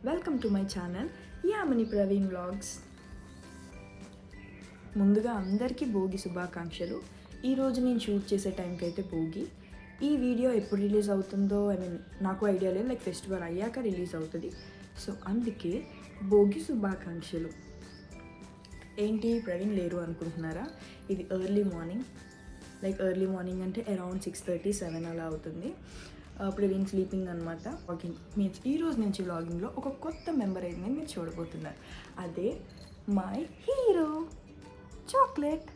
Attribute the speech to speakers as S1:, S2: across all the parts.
S1: Welcome to my channel Yamini Praveen vlogs. ముందుగా అందరికీ భోగి శుభాకాంక్షలు. ఈరోజు నేను షూట్ చేసే టైంకి అయితే భోగి. ఈ వీడియో ఎప్పుడు రిలీజ్ అవుతుందో నాకు ఐడియా లేదు, లైక్ ఫెస్టివల్ అయ్యాక రిలీజ్ అవుతుంది. సో అందుకే భోగి శుభాకాంక్షలు. ఏంటి ప్రవీణ్ లేరు అనుకుంటున్నారా? ఇది early morning, like early morning అంటే అరౌండ్ 6:30-7 అలా అవుతుంది. ప్రవీణ్ స్లీపింగ్ అనమాట. వ్లాగింగ్ మీన్స్ ఈరోజు నుంచి వ్లాగింగ్లో ఒక కొత్త మెంబర్ అయింది మీరు చూడబోతున్నారు. అదే మై హీరో చాక్లెట్.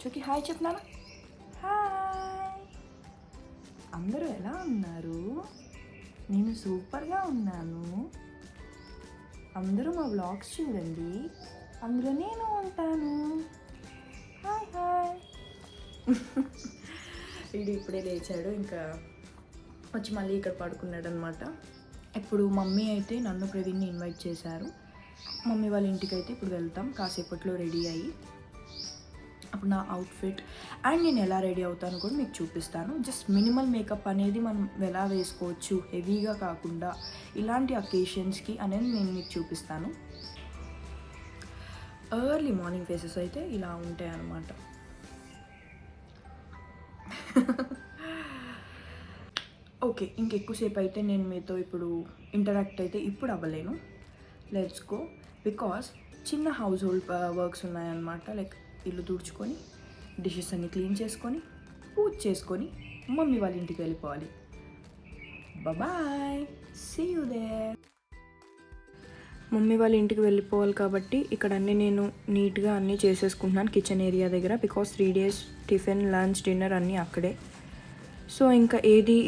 S1: చూకి హాయ్ చెప్తున్నాను. హాయ్, అందరూ ఎలా ఉన్నారు? నేను సూపర్గా ఉన్నాను. అందరూ మా వ్లాగ్స్ చూడండి, అందులో నేను ఉంటాను. Hi hi. వీడు ఇప్పుడే లేచాడు, ఇంకా వచ్చి మళ్ళీ ఇక్కడ పడుకున్నాడు అనమాట. ఇప్పుడు మమ్మీ అయితే నన్ను ప్రవీణ్ని ఇన్వైట్ చేశారు. మమ్మీ వాళ్ళ ఇంటికి అయితే ఇప్పుడు వెళ్తాం. కాసేపట్లో రెడీ అయ్యి అప్పుడు నా అవుట్ఫిట్ అండ్ నేను ఎలా రెడీ అవుతాను కూడా మీకు చూపిస్తాను. జస్ట్ మినిమల్ మేకప్ అనేది మనం ఎలా వేసుకోవచ్చు, హెవీగా కాకుండా ఇలాంటి అకేషన్స్కి అనేది నేను మీకు చూపిస్తాను. ఎర్లీ మార్నింగ్ ఫేసెస్ అయితే ఇలా ఉంటాయి అన్నమాట. ఓకే, ఇంకెక్కువసేపు అయితే నేను మీతో ఇప్పుడు ఇంటరాక్ట్ అయితే ఇప్పుడు అవ్వలేను. Let's go. బికాస్ చిన్న హౌస్ హోల్డ్ వర్క్స్ ఉన్నాయన్నమాట. లైక్ ఇల్లు తుడుచుకొని, డిషెస్ అన్ని క్లీన్ చేసుకొని, పూజ చేసుకొని మమ్మీ వాళ్ళ ఇంటికి వెళ్ళిపోవాలి. Bye, see you there. Mummy వాళ్ళ ఇంటికి వెళ్ళిపోవాలి కాబట్టి ఇక్కడ అన్నీ నేను నీట్గా అన్నీ చేసేసుకుంటున్నాను కిచెన్ ఏరియా దగ్గర. Because 3 days tiffin, lunch, dinner అన్నీ అక్కడే. సో ఇంకా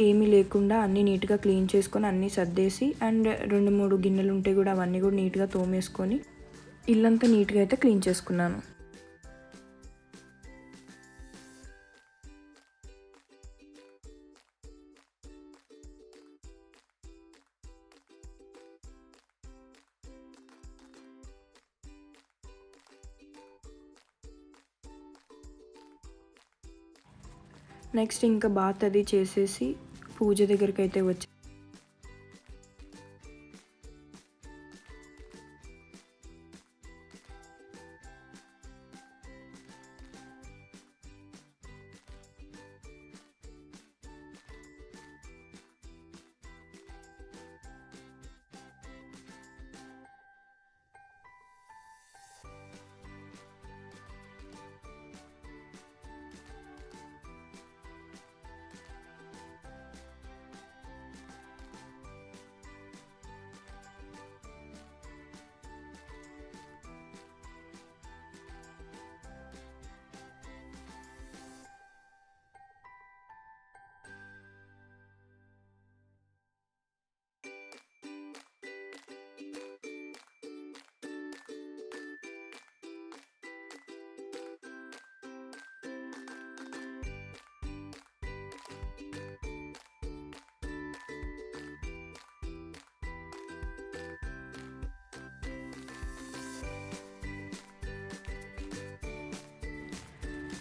S1: ఏమీ లేకుండా అన్నీ నీట్గా క్లీన్ చేసుకొని అన్నీ సర్దేసి అండ్ 2-3 గిన్నెలు ఉంటే కూడా అవన్నీ కూడా నీట్గా తోమేసుకొని ఇల్లంతా నీట్గా అయితే క్లీన్ చేసుకున్నాను. నెక్స్ట్ ఇంకా బాత్ అది చేసేసి పూజ దగ్గరికి అయితే వచ్చి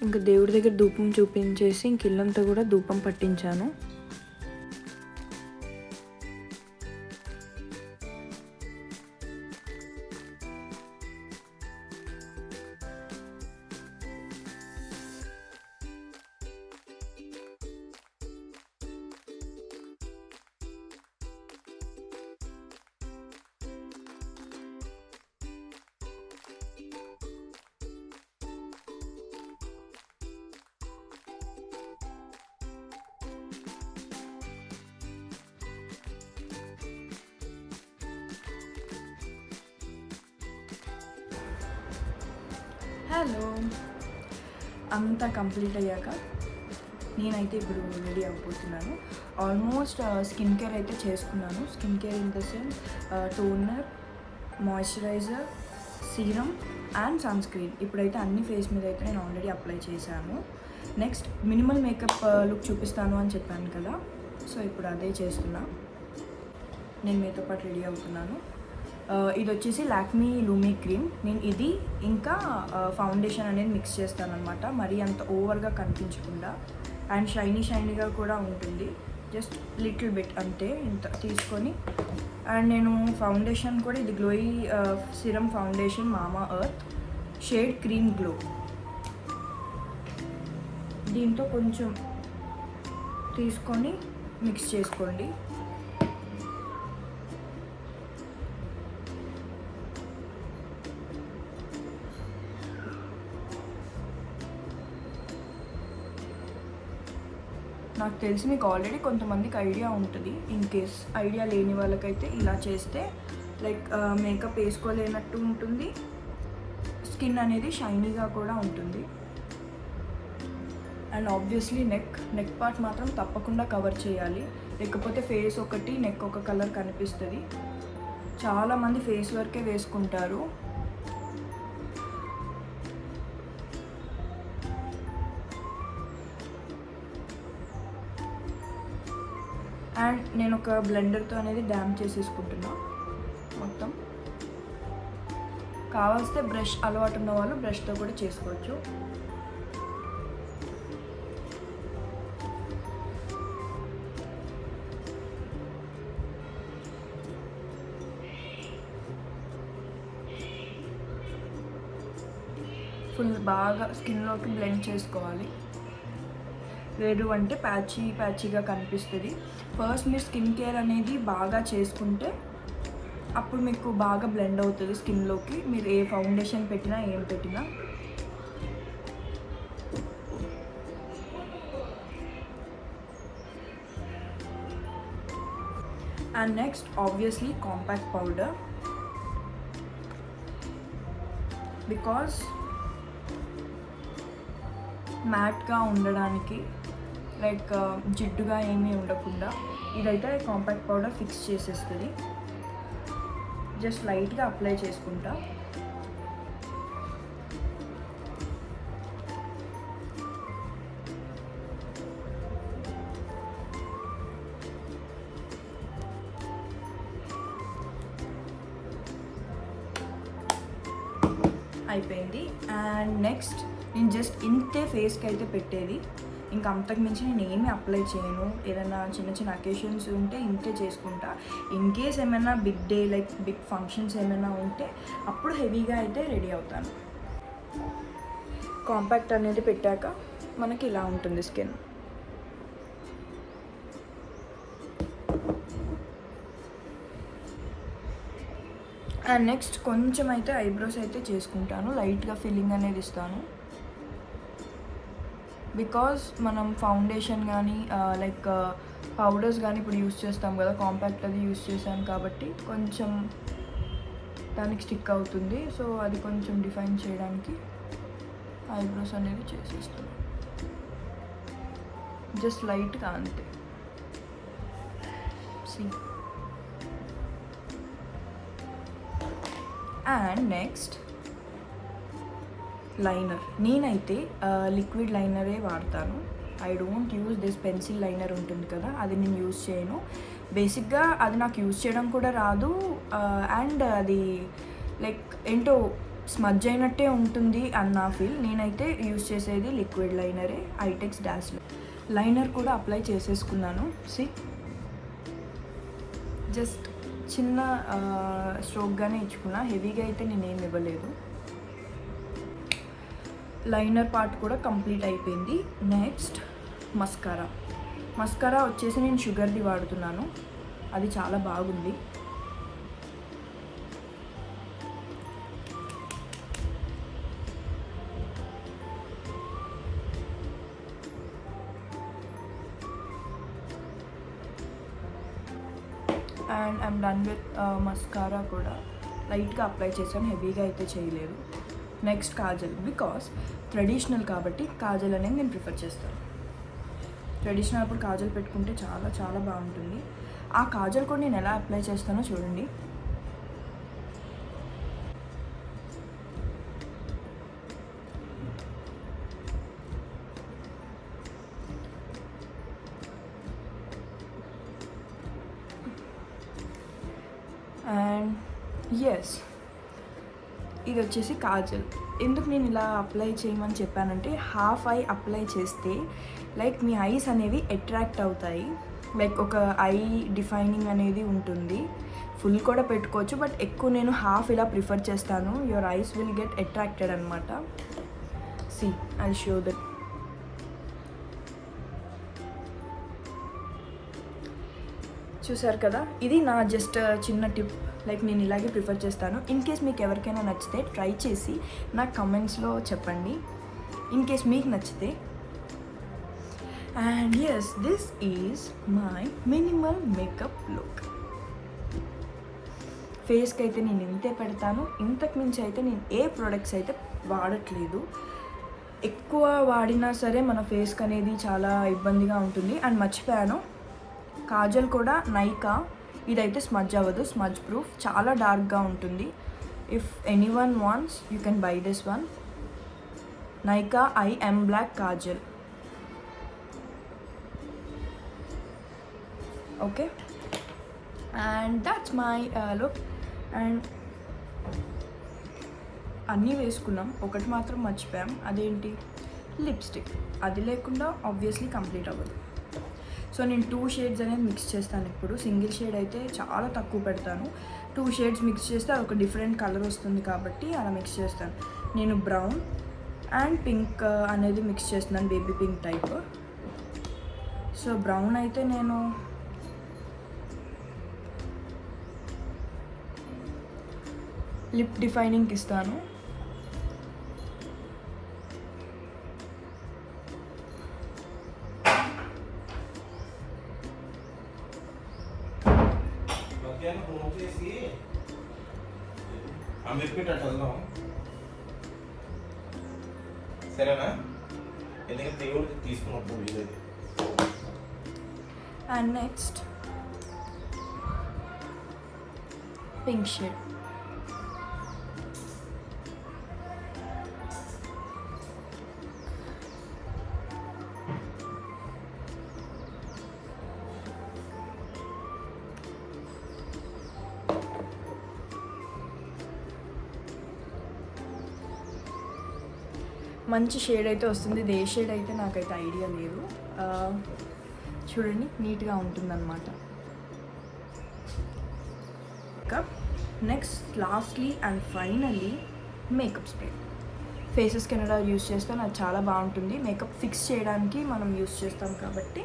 S1: ఇంకా దేవుడి దగ్గర ధూపం చూపించేసి ఇంక ఇల్లంతా కూడా ధూపం పట్టించాను. హలో, అంతా కంప్లీట్ అయ్యాక నేనైతే ఇప్పుడు రెడీ అయిపోతున్నాను. ఆల్మోస్ట్ స్కిన్ కేర్ అయితే చేసుకున్నాను. Skin care in the sense toner, moisturiser, serum and sunscreen. ఇప్పుడైతే అన్ని ఫేస్ మీద అయితే నేను ఆల్రెడీ అప్లై చేశాను. నెక్స్ట్ మినిమల్ మేకప్ లుక్ చూపిస్తాను అని చెప్పాను కదా, సో ఇప్పుడు అదే చేస్తున్నా. నేను మీతో పాటు రెడీ అవుతున్నాను. ఇది వచ్చేసి లాక్మీ లూమీ క్రీమ్. నేను ఇది ఇంకా ఫౌండేషన్ అనేది మిక్స్ చేస్తాను అనమాట, మరీ అంత ఓవర్గా కనిపించకుండా అండ్ షైనీగా కూడా ఉంటుంది. జస్ట్ లిటిల్ బిట్ అంతే, ఇంత తీసుకొని. అండ్ నేను ఫౌండేషన్ కూడా ఇది గ్లోయి సిరమ్ ఫౌండేషన్ మామా ఎర్త్ షేడ్ క్రీమ్ గ్లో. దీంతో కొంచెం తీసుకొని మిక్స్ చేసుకోండి. నాకు తెలిసి మీకు ఆల్రెడీ కొంతమందికి ఐడియా ఉంటుంది. ఇన్ కేస్ ఐడియా లేని వాళ్ళకైతే ఇలా చేస్తే లైక్ మేకప్ వేసుకోలేనట్టు ఉంటుంది, స్కిన్ అనేది షైనీగా కూడా ఉంటుంది. అండ్ ఆబ్వియస్లీ నెక్ పార్ట్ మాత్రం తప్పకుండా కవర్ చేయాలి, లేకపోతే ఫేస్ ఒకటి నెక్ ఒక కలర్ కనిపిస్తుంది. చాలామంది ఫేస్ వరకే వేసుకుంటారు. అండ్ నేను ఒక బ్లెండర్తో అనేది డ్యామ్ చేసేసుకుంటున్నా మొత్తం. కావాల్స్తే బ్రష్ అలవాటు ఉన్న వాళ్ళు బ్రష్తో కూడా చేసుకోవచ్చు. ఫుల్ బాగా స్కిన్లోకి బ్లెండ్ చేసుకోవాలి, లేదు అంటే ప్యాచీగా కనిపిస్తుంది. ఫస్ట్ మీరు స్కిన్ కేర్ అనేది బాగా చేసుకుంటే అప్పుడు మీకు బాగా బ్లెండ్ అవుతుంది స్కిన్లోకి, మీరు ఏ ఫౌండేషన్ పెట్టినా ఏం పెట్టినా. And next obviously compact powder, because మ్యాట్గా ఉండడానికి, లైక్ జిడ్డుగా ఏమీ ఉండకుండా ఇదైతే కాంపాక్ట్ పౌడర్ ఫిక్స్ చేసేస్తుంది. జస్ట్ లైట్గా అప్లై చేసుకుంటా. అయిపోయింది. అండ్ నెక్స్ట్ నేను జస్ట్ ఇంతే ఫేస్కి అయితే పెట్టేది, ఇంకా అంతకు మించి నేను ఏమీ అప్లై చేయను. ఏదైనా చిన్న చిన్న అకేషన్స్ ఉంటే ఇంతే చేసుకుంటా. ఇన్ కేస్ ఏమైనా big day like big functions ఏమైనా ఉంటే అప్పుడు హెవీగా అయితే రెడీ అవుతాను. కాంపాక్ట్ అనేది పెట్టాక మనకి ఇలా ఉంటుంది స్కిన్. అండ్ నెక్స్ట్ కొంచెం అయితే ఐబ్రోస్ అయితే చేసుకుంటాను, లైట్గా ఫిల్లింగ్ అనేది ఇస్తాను. బికాజ్ మనం ఫౌండేషన్ కానీ లైక్ పౌడర్స్ కానీ ఇప్పుడు యూస్ చేస్తాం కదా, కాంపాక్ట్ అది యూస్ చేశాను కాబట్టి కొంచెం దానికి స్టిక్ అవుతుంది. సో అది కొంచెం డిఫైన్ చేయడానికి ఐబ్రోస్ అనేది చేసేస్తున్నాను, జస్ట్ లైట్గా అంతే. And next liner. నేనైతే లిక్విడ్ లైనరే వాడతాను. I don't use this pencil liner ఉంటుంది కదా, అది నేను యూజ్ చేయను. బేసిక్గా అది నాకు యూజ్ చేయడం కూడా రాదు. అండ్ అది లైక్ ఏంటో స్మజ్ అయినట్టే ఉంటుంది అన్న ఫీల్. నేనైతే యూజ్ చేసేది లిక్విడ్ లైనరే, ఐటెక్స్ డాష్ లైనర్ కూడా అప్లై చేసేసుకున్నాను. జస్ట్ చిన్న స్ట్రోక్గానే ఇచ్చుకున్నా, హెవీగా అయితే నేనేం ఇవ్వలేదు. లైనర్ పార్ట్ కూడా కంప్లీట్ అయిపోయింది. నెక్స్ట్ మస్కారా వచ్చేసి నేను షుగర్ది వాడుతున్నాను, అది చాలా బాగుంది. And I'm done with mascara కూడా లైట్గా అప్లై చేశాను, హెవీగా అయితే చేయలేదు. నెక్స్ట్ కాజల్, బికాస్ ట్రెడిషనల్ కాబట్టి కాజల్ అనేది నేను ప్రిఫర్ చేస్తాను. ట్రెడిషనల్ అప్పుడు కాజల్ పెట్టుకుంటే చాలా చాలా బాగుంటుంది. ఆ కాజల్ కూడా నేను ఎలా అప్లై చేస్తానో చూడండి. అండ్ ఎస్, ఇది వచ్చేసి కాజల్. ఎందుకు నేను ఇలా అప్లై చేయమని చెప్పానంటే, హాఫ్ ఐ అప్లై చేస్తే లైక్ మీ ఐస్ అనేవి అట్రాక్ట్ అవుతాయి. లైక్ ఒక ఐ డిఫైనింగ్ అనేది ఉంటుంది. ఫుల్ కూడా పెట్టుకోవచ్చు, బట్ ఎక్కువ నేను హాఫ్ ఇలా ప్రిఫర్ చేస్తాను. Your eyes will get attracted అనమాట. See I show that. చూసారు కదా, ఇది నా జస్ట్ చిన్న టిప్. లైక్ నేను ఇలాగే ప్రిఫర్ చేస్తాను. ఇన్ కేస్ మీకు ఎవరికైనా నచ్చితే ట్రై చేసి నాకు కమెంట్స్లో చెప్పండి, ఇన్ కేస్ మీకు నచ్చితే. And yes, this is my minimal makeup look. ఫేస్కి అయితే నేను ఇంతే పెడతాను. ఇంతకు మించి అయితే నేను ఏ ప్రోడక్ట్స్ అయితే వాడట్లేదు. ఎక్కువ వాడినా సరే మన ఫేస్కి అనేది చాలా ఇబ్బందిగా ఉంటుంది. అండ్ మర్చిపోయాను, కాజల్ కూడా నైకా, ఇదైతే స్మజ్ అవ్వదు, స్మజ్ ప్రూఫ్, చాలా డార్క్గా ఉంటుంది. If anyone wants you can buy this one, Nykaa IM black kajal. Okay, and that's my look. And అన్నీ వేసుకున్నాం, ఒకటి మాత్రం మర్చిపోయాం. అదేంటి? లిప్స్టిక్. అది లేకుండా ఆబ్వియస్లీ కంప్లీట్ అవ్వదు. సో నేను 2 షేడ్స్ అనేది మిక్స్ చేస్తాను ఇప్పుడు. సింగిల్ షేడ్ అయితే చాలా తక్కువ పెడతాను. 2 షేడ్స్ మిక్స్ చేస్తే అది ఒక డిఫరెంట్ కలర్ వస్తుంది కాబట్టి అలా మిక్స్ చేస్తాను. నేను బ్రౌన్ అండ్ పింక్ అనేది మిక్స్ చేస్తున్నాను, baby pink type. So brown అయితే నేను లిప్ డిఫైనింగ్కి ఇస్తాను.
S2: సరేనా? ఎందుకంటే దేవుడికి తీసుకున్నప్పుడు వీలైతే.
S1: And next pink shade. మంచి షేడ్ అయితే వస్తుంది. ఇది ఏ షేడ్ అయితే నాకైతే ఐడియా లేదు. చూడండి, నీట్గా ఉంటుందన్నమాట. Next, lastly and finally makeup spray. Faces Canada use చేస్తాను, అది చాలా బాగుంటుంది. మేకప్ ఫిక్స్ చేయడానికి మనం యూస్ చేస్తాం కాబట్టి,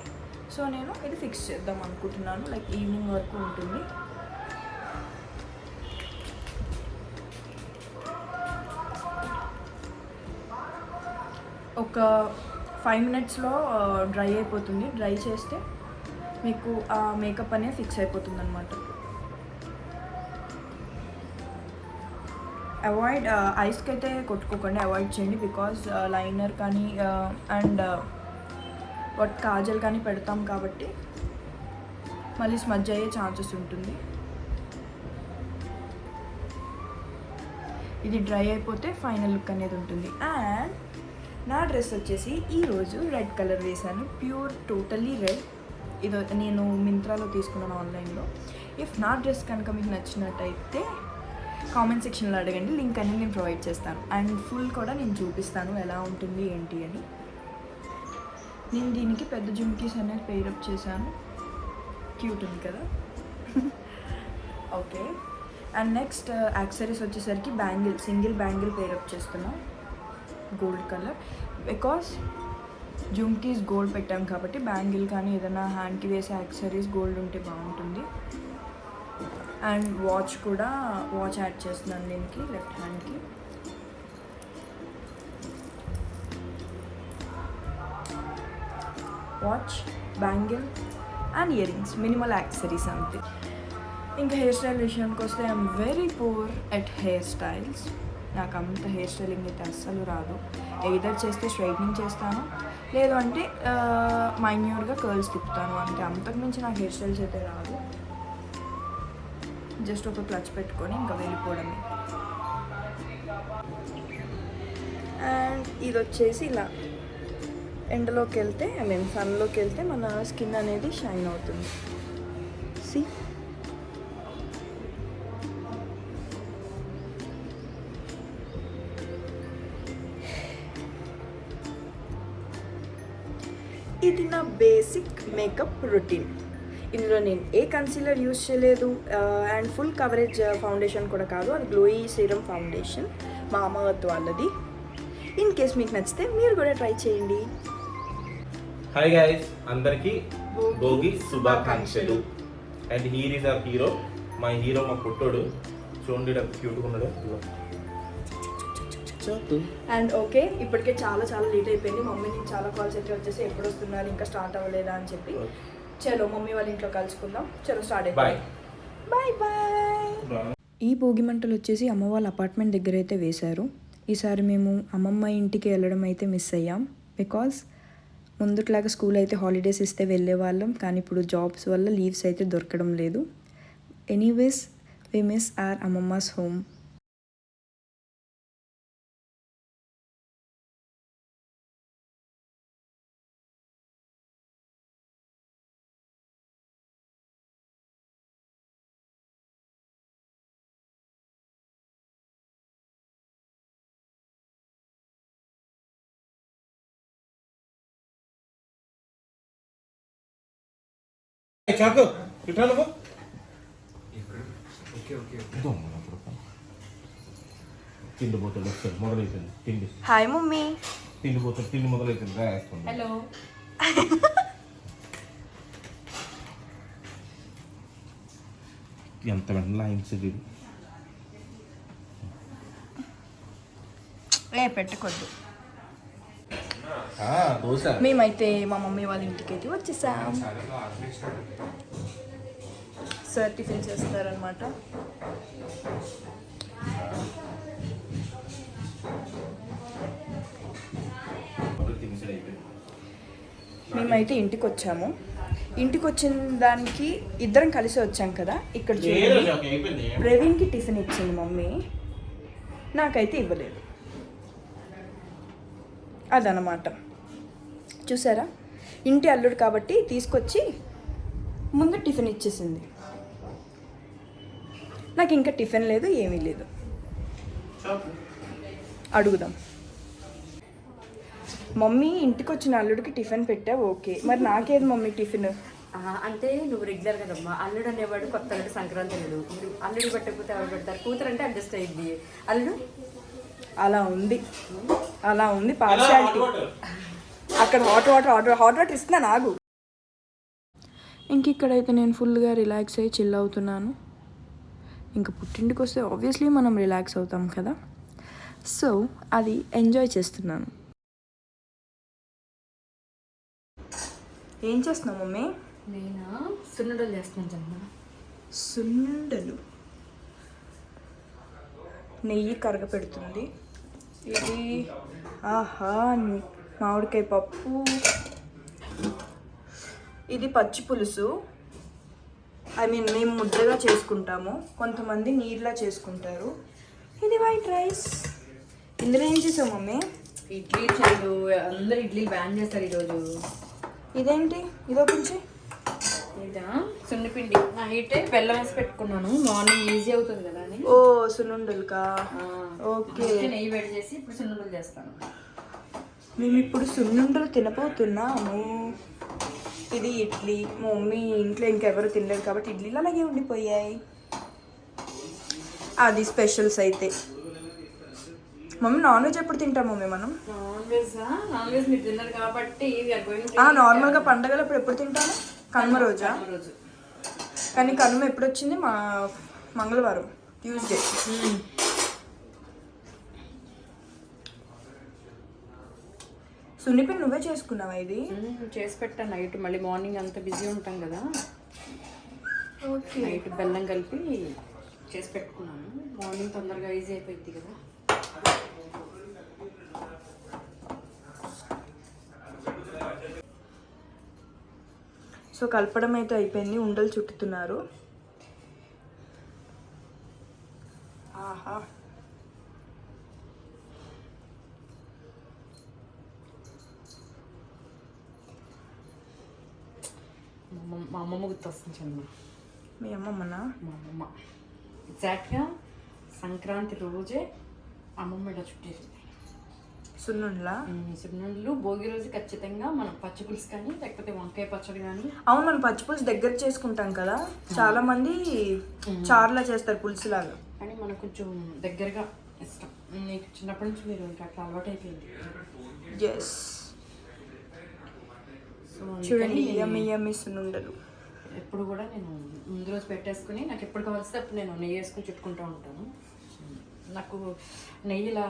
S1: సో నేను ఇది ఫిక్స్ చేద్దాం అనుకుంటున్నాను. లైక్ ఈవినింగ్ వరకు ఉంటుంది. ఒక 5 minutesలో డ్రై అయిపోతుంది. డ్రై చేస్తే మీకు ఆ మేకప్ అనేది ఫిక్స్ అయిపోతుంది అనమాట. అవాయిడ్ ఐస్కి అయితే కొట్టుకోకండి, అవాయిడ్ చేయండి. బికాజ్ లైనర్ కానీ అండ్ వాట్ కాజల్ కానీ పెడతాం కాబట్టి మళ్ళీ స్మజ్ అయ్యే ఛాన్సెస్ ఉంటుంది. ఇది డ్రై అయిపోతే ఫైనల్ లుక్ అనేది ఉంటుంది. అండ్ నా డ్రెస్ వచ్చేసి ఈరోజు రెడ్ కలర్ వేసాను, ప్యూర్ టోటల్లీ రెడ్. ఇది నేను మింత్రాలో తీసుకున్నాను, ఆన్లైన్లో. ఇఫ్ నా డ్రెస్ కనుక మీకు నచ్చినట్టయితే కామెంట్ సెక్షన్లో అడగండి, లింక్ అనేది నేను ప్రొవైడ్ చేస్తాను. అండ్ ఫుల్ కూడా నేను చూపిస్తాను ఎలా ఉంటుంది ఏంటి అని. నేను దీనికి పెద్ద జుమ్కీస్ అనేది పేరప్ చేశాను, క్యూట్ ఉంది కదా. ఓకే, అండ్ నెక్స్ట్ యాక్సెసరీస్ వచ్చేసరికి బ్యాంగిల్, సింగిల్ బ్యాంగిల్ పేరప్ చేస్తున్నాం, gold colour. Because jhumkis gold పెట్టాం కాబట్టి బ్యాంగిల్ కానీ ఏదైనా హ్యాండ్కి వేసే యాక్సెసరీస్ గోల్డ్ ఉంటే బాగుంటుంది. అండ్ వాచ్ కూడా, వాచ్ యాడ్ చేస్తున్నాను దీనికి, లెఫ్ట్ హ్యాండ్కి. Watch, bangle and ear rings, minimal accessories అంతే. ఇంకా హెయిర్ స్టైల్ విషయానికి వస్తే I'm very poor at hair styles. నాకు అంత హెయిర్ స్టైలింగ్ అయితే అస్సలు రాదు. ఎయిదర్ చేస్తే స్ట్రైట్నింగ్ చేస్తాను, లేదు అంటే మైన్యూర్గా కర్ల్స్ తిప్పుతాను అంతే. అంతకుమించి నాకు హెయిర్ స్టైల్స్ అయితే రాదు. జస్ట్ ఒక క్లచ్ పెట్టుకొని ఇంకా వెళ్ళిపోవడమే. అండ్ ఇది వచ్చేసి ఇలా ఎండలోకి వెళ్తే, సన్లోకి వెళ్తే మన స్కిన్ అనేది షైన్ అవుతుంది. సి, ఇది నా బేసిక్ మేకప్ రొటీన్. ఇందులో నేను ఏ కన్సీలర్ యూస్ చేయలేదు అండ్ ఫుల్ కవరేజ్ ఫౌండేషన్ కూడా కాదు, అది గ్లోయి సీరం ఫౌండేషన్ మా అమ్మవత్ వాళ్ళది. ఇన్ కేస్ మీకు నచ్చితే మీరు కూడా ట్రై చేయండి.
S2: హాయ్ గైస్, అందరికి భోగి శుభాకాంక్షలు. And here is our hero. మా హీరో మా పుట్టోడు, చూడండి క్యూట్గా ఉన్నాడు.
S1: అండ్ ఓకే, ఇప్పటికే చాలా లేట్ అయిపోయింది. మమ్మీ నుంచి చాలా కాల్స్ అయితే వచ్చేసి ఎప్పుడు వస్తున్నారు, ఇంకా స్టార్ట్ అవ్వలేదా అని చెప్పి. చలో మమ్మీ వాళ్ళ ఇంట్లో కలుసుకుందాం. చలో స్టార్ట్ అయిపోయి బాయ్ బాయ్. ఈ భోగి మంటలు వచ్చేసి అమ్మ వాళ్ళ అపార్ట్మెంట్ దగ్గర అయితే వేశారు. ఈసారి మేము అమ్మమ్మ ఇంటికి వెళ్ళడం అయితే మిస్ అయ్యాం. బికాజ్ ముందుట్లాగా స్కూల్ అయితే హాలిడేస్ ఇస్తే వెళ్ళే వాళ్ళం, కానీ ఇప్పుడు జాబ్స్ వల్ల లీవ్స్ అయితే దొరకడం లేదు. ఎనీవేస్ వి మిస్ ఆర్ అమ్మమ్మస్ హోమ్.
S2: చాకు ఇట్లా నువ్వు తిండిపోతుంది ఒకసారి మొదలైతుంది. తిండి
S1: హాయ్ మమ్మీ.
S2: తిండిపోతుంది, తిండి మొదలైతుంది. రాస్తుంది.
S1: హలో.
S2: ఎంత వెంటనే లాయించు ఇది.
S1: పెట్టుకోద్దు.
S2: దోశ.
S1: మేమైతే మా మమ్మీ వాళ్ళ ఇంటికి అయితే వచ్చేసాం. సార్ టిఫిన్ చేస్తారనమాట. మేమైతే ఇంటికి వచ్చాము. ఇంటికి వచ్చిన దానికి ఇద్దరం కలిసి వచ్చాం కదా. ఇక్కడ చూడండి, ప్రవీణ్కి టిఫిన్ ఇచ్చింది మమ్మీ, నాకైతే ఇవ్వలేదు. అదనమాట, చూసారా, ఇంటి అల్లుడు కాబట్టి తీసుకొచ్చి ముందు టిఫిన్ ఇచ్చేసింది. నాకు ఇంకా టిఫిన్ లేదు, ఏమీ లేదు. అడుగుదాం. మమ్మీ ఇంటికి వచ్చిన అల్లుడికి టిఫిన్ పెట్టావు, ఓకే, మరి నాకేది మమ్మీ టిఫిన్?
S3: అంటే నువ్వు రెగ్యులర్ కదమ్మా. అల్లుడు అనేవాడు కొత్త అల్లుడు, సంక్రాంతి అల్లుడు. అల్లుడు పెట్టకపోతే ఎవరు పెడతారు? కూతురు అంటే అడ్జస్ట్ అయ్యింది, అల్లుడు
S1: అలా ఉంది పార్షాలిటీ. అక్కడ హాట్ వాటర్ ఇస్తున్నా నాగు. ఇంక ఇక్కడైతే నేను ఫుల్గా రిలాక్స్ అయ్యి చిల్ అవుతున్నాను. ఇంకా పుట్టింటికి వస్తే ఆబ్వియస్లీ మనం రిలాక్స్ అవుతాం కదా, సో అది ఎంజాయ్ చేస్తున్నాను. ఏం చేస్తున్నావు మమ్మీ?
S3: నేనా సున్నుండలు చేస్తున్నాను జమ్మ.
S1: సున్నుండలు, నెయ్యి కరగపెడుతుంది. ఇది ఆహా మామిడికాయ పప్పు, ఇది పచ్చి పులుసు. మేము ముద్దగా చేసుకుంటాము, కొంతమంది నీళ్ళలా చేసుకుంటారు. ఇది వైట్ రైస్. ఇందులో ఏం చేసావు మమ్మీ?
S3: ఇడ్లీ చెల్లు, అందరు ఇడ్లీ బ్యాన్ చేస్తారు ఈరోజు.
S1: ఇదేంటి ఇదో కొంచెం?
S3: ఇదా సున్నిపిండి, నైటే బెల్లం వేసి పెట్టుకున్నాను, మార్నింగ్ ఈజీ అవుతుంది కదా అని.
S1: ఓ సున్నుండలుకా, ఓకే.
S3: నెయ్యి వేడి చేసి ఇప్పుడు సున్నుండలు చేస్తాను.
S1: మేము ఇప్పుడు సున్నుండలు తినబోతున్నాము. ఇది ఇడ్లీ, మా మమ్మీ ఇంట్లో ఇంకెవరు తినలేదు కాబట్టి ఇడ్లీలు అలాగే ఉండిపోయాయి. అది స్పెషల్స్ అయితే. మమ్మీ నాన్ వెజ్ ఎప్పుడు తింటాం మమ్మీ మనం?
S3: నాన్ వెజ్ మీరు తిన్నారు కాబట్టి
S1: నార్మల్గా పండగలు ఎప్పుడు తింటాము? కనుమ రోజా? కానీ కనుమ ఎప్పుడు వచ్చింది? మంగళవారం, ట్యూస్డే. సున్నిపిండి నువ్వే చేసుకున్నావా? ఇది
S3: చేసి పెట్టాను నైట్, మళ్ళీ మార్నింగ్ అంత బిజీ ఉంటాం కదా,
S1: ఓకే.
S3: నైట్ బెల్లం కలిపి చేసి పెట్టుకున్నాను, మార్నింగ్ తొందరగా ఈజీ అయిపోయింది కదా.
S1: సో కలపడం అయితే అయిపోయింది, ఉండలు చుట్టుతున్నారు. ఆహా,
S3: మా అమ్మమ్మ గుర్తొస్తుంది చంద్ర.
S1: మీ అమ్మమ్మనా?
S3: మా అమ్మమ్మ ఎగ్జాక్ట్గా సంక్రాంతి రోజే అమ్మమ్మ ఇలా చుట్టేసింది.
S1: సున్నుండ్లా?
S3: సున్నుండలు భోగి రోజు ఖచ్చితంగా మనం పచ్చి పులుసు కానీ లేకపోతే వంకాయ పచ్చడి కానీ.
S1: అవును, మనం పచ్చి పులుసు దగ్గర చేసుకుంటాం కదా, చాలా మంది చారులా చేస్తారు పులుసు లాగా,
S3: కానీ మనకు కొంచెం దగ్గరగా ఇష్టం. నీకు చిన్నప్పటి నుంచి మీరు ఇంకా అట్లా అలవాటు అయిపోయింది.
S1: ఎస్, చూడండి యమ్మీ యమ్మీ సున్నుండలు.
S3: ఎప్పుడు కూడా నేను ముందు రోజు పెట్టేసుకుని నాకు ఎప్పుడు కావాల్సి అప్పుడు నేను నెయ్యి వేసుకుని చుట్టుకుంటూ ఉంటాను. నాకు నెయ్యి ఇలా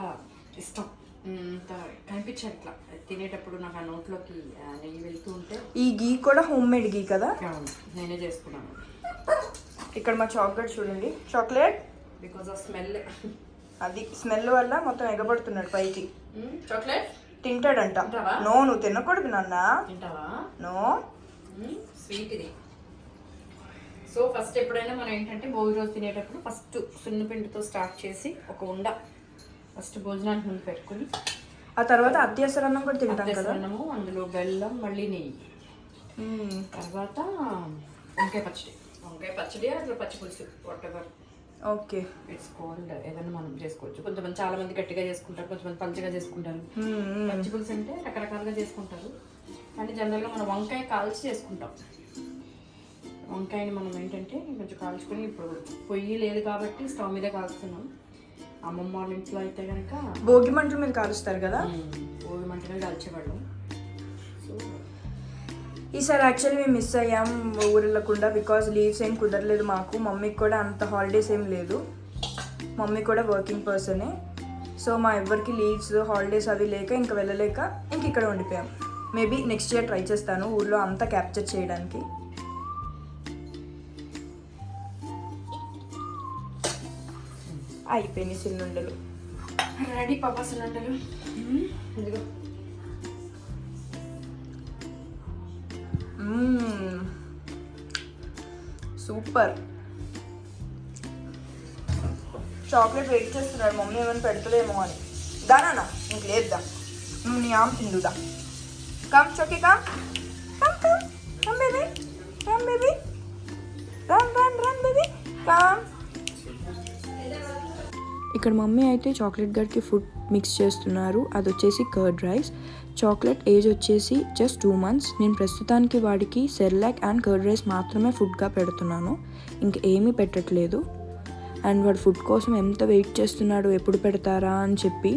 S3: ఇష్టం, అంత కనిపించాలి ఇట్లా తినేటప్పుడు నాకు ఆ నోట్లోకి నెయ్యి వెళ్తూ ఉంటే.
S1: ఈ గీ కూడా హోమ్ మేడ్ గీ కదా?
S3: నేనే చేసుకున్నాను.
S1: ఇక్కడ మా చాక్లెట్ చూడండి, చాక్లెట్
S3: బికాజ్ ఆఫ్ స్మెల్.
S1: అది స్మెల్ వల్ల మొత్తం ఎగబడుతున్నాడు పైకి.
S3: చాక్లెట్
S1: తింటాడంట. నో, నువ్వు తినకూడదు నాన్న.
S3: తింటావా?
S1: నో,
S3: స్వీట్ ఇది. సో ఫస్ట్ ఎప్పుడైనా మనం ఏంటంటే భోగి రోజు తినేటప్పుడు ఫస్ట్ సున్నిపిండితో స్టార్ట్ చేసి ఒక ఉండ ఫస్ట్ భోజనానికి ముందు పెట్టుకుని,
S1: ఆ తర్వాత అత్యవసరం కూడా తింటాం కదా.
S3: అన్నము, అందులో బెల్లం, మళ్ళీ నెయ్యి, తర్వాత వంకాయ పచ్చడి అట్లా పచ్చి పులుసు, what ever.
S1: Okay,
S3: it's called ఏదైనా మనం చేసుకోవచ్చు. కొంతమంది చాలా మంది గట్టిగా చేసుకుంటారు, కొంతమంది పలుచగా చేసుకుంటారు. పచ్చి పులుసు అంటే రకరకాలుగా చేసుకుంటారు, కానీ జనరల్గా మనం వంకాయ కాల్చి చేసుకుంటాం. వంకాయని మనం ఏంటంటే కొంచెం కాల్చుకొని, ఇప్పుడు పొయ్యి లేదు కాబట్టి స్టవ్ మీద కాల్చుతున్నాం. అమ్మమ్మ వాళ్ళ ఇంట్లో అయితే కనుక
S1: భోగి మంటల మీద కాలుస్తారు కదా,
S3: భోగి మంటలు కాల్చేవాళ్ళం. సో
S1: ఈసారి యాక్చువల్లీ మేము మిస్ అయ్యాం ఊరు వెళ్ళకుండా, బికాజ్ లీవ్స్ ఏం కుదరలేదు మాకు. మమ్మీకి కూడా అంత హాలిడేస్ ఏం లేదు, మమ్మీ కూడా వర్కింగ్ పర్సనే. సో మా ఎవరికి లీవ్స్ హాలిడేస్ అవి లేక ఇంకా వెళ్ళలేక ఇంక ఇక్కడ ఉండిపోయాం. మేబీ నెక్స్ట్ ఇయర్ ట్రై చేస్తాను ఊర్లో అంతా క్యాప్చర్ చేయడానికి. అయిపోయినాయి సున్నుండలు
S3: రెడీ. పాప సున్నుండలు ఇదిగో.
S1: సూపర్. చాక్లెట్ వెయిట్ చేస్తున్నాడు మమ్మీ ఏమైనా పెడతలేమో అని. దానా ఇంక లేద్దా, నువ్వు నీ ఆమె తిందుదా. కమ్ చోకే come come come come baby, come baby, run run run baby, come. ఇక్కడ మమ్మీ అయితే చాక్లెట్ గడ్కి ఫుడ్ మిక్స్ చేస్తున్నారు. అది వచ్చేసి కర్డ్ రైస్. చాక్లెట్ ఏజ్ వచ్చేసి జస్ట్ 2 months. నేను ప్రస్తుతానికి వాడికి సెర్లాక్ అండ్ కర్డ్ రైస్ మాత్రమే ఫుడ్గా పెడుతున్నాను, ఇంక ఏమీ పెట్టట్లేదు. అండ్ వాడు ఫుడ్ కోసం ఎంత వెయిట్ చేస్తున్నాడు ఎప్పుడు పెడతారా అని చెప్పి.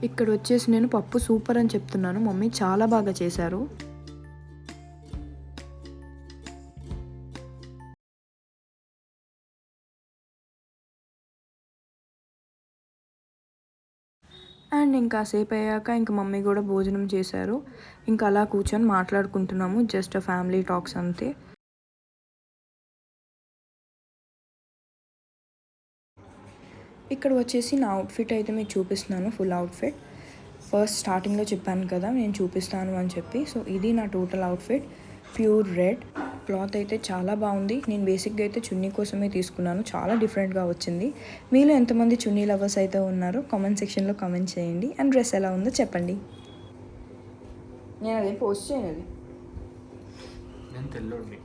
S1: ఇక్కడ వచ్చేసి నేను పప్పు సూపర్ అని చెప్తున్నాను, మమ్మీ చాలా బాగా చేశారు. అండ్ ఇంకా సేపు అయ్యాక ఇంకా మమ్మీ కూడా భోజనం చేశారు. ఇంకా అలా కూర్చొని మాట్లాడుకుంటున్నాము, జస్ట్ ఫ్యామిలీ టాక్స్ అంతే. ఇక్కడ వచ్చేసి నా అవుట్ఫిట్ అయితే మీకు చూపిస్తున్నాను, ఫుల్ అవుట్ఫిట్. ఫస్ట్ స్టార్టింగ్లో చెప్పాను కదా నేను చూపిస్తాను అని చెప్పి. సో ఇది నా total outfit, pure red. Cloth అయితే చాలా బాగుంది. నేను బేసిక్గా అయితే చున్నీ కోసమే తీసుకున్నాను, చాలా డిఫరెంట్గా వచ్చింది. మీలో ఎంతమంది చున్నీ లవర్స్ అయితే ఉన్నారో కామెంట్ సెక్షన్లో కామెంట్ చేయండి. అండ్ డ్రెస్ ఎలా ఉందో చెప్పండి. నేను అదే పోస్ట్ చేయను.
S2: నేను తెల్లోడు.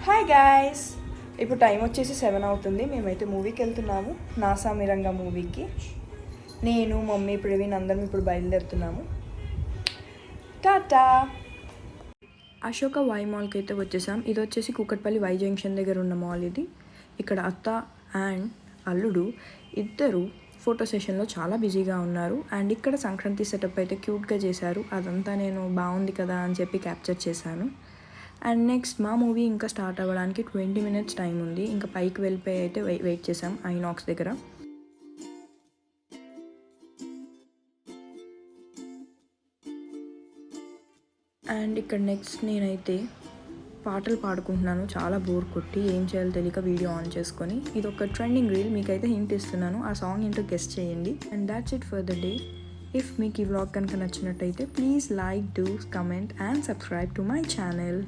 S1: హాయ్ గాయ్స్, ఇప్పుడు టైం వచ్చేసి 7 అవుతుంది. మేమైతే మూవీకి వెళ్తున్నాము, నాసా మిరంగా మూవీకి. నేను మమ్మీ ప్రవీణ్ అందరం ఇప్పుడు బయలుదేరుతున్నాము. టాటా. అశోక వై మాల్కి అయితే వచ్చేసాం. ఇది వచ్చేసి కూకట్పల్లి వై జంక్షన్ దగ్గర ఉన్న మాల్ ఇది. ఇక్కడ అత్త అండ్ అల్లుడు ఇద్దరు ఫోటో సెషన్లో చాలా బిజీగా ఉన్నారు. అండ్ ఇక్కడ సంక్రాంతి సెటప్ అయితే క్యూట్గా చేశారు. అదంతా నేను బాగుంది కదా అని చెప్పి క్యాప్చర్ చేశాను. అండ్ నెక్స్ట్ మా మూవీ ఇంకా స్టార్ట్ అవ్వడానికి 20 minutes టైం ఉంది. ఇంకా పైకి వెళ్ళిపోయి అయితే వెయిట్ చేసాం ఐనాక్స్ దగ్గర. అండ్ ఇక్కడ నెక్స్ట్ నేనైతే పాటలు పాడుకుంటున్నాను, చాలా బోర్ కొట్టి ఏం చేయాలో తెలియక వీడియో ఆన్ చేసుకొని. ఇది ఒక ట్రెండింగ్ రీల్, మీకైతే హింట్ ఇస్తున్నాను, ఆ సాంగ్ ఏంటో గెస్ట్ చేయండి. And that's it for the day. If మీకు ఈ వ్లాగ్ కనుక నచ్చినట్టయితే please like, do, comment and subscribe to my channel.